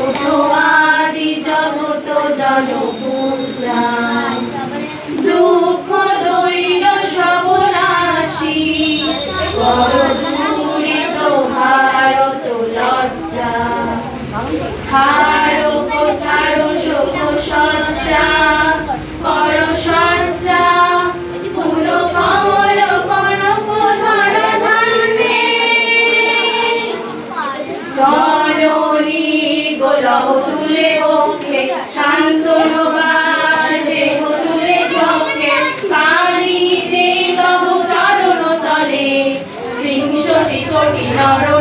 ওঠো আদি জগত জন পূজায় দুঃখ দৈন্য সবনাশী বড় দূরিত ভারত লজ্জা ছাড়ো গো ছাড়ো শোক সজ্জা কর সজ্জা ফুল কমল কনক ধন ধান্যে জননী গোলক তুলে বক্ষে শান্তনবার দেহ তুলে চক্ষে কালি যে তব চরণ তলে ৩০০ কোটি নর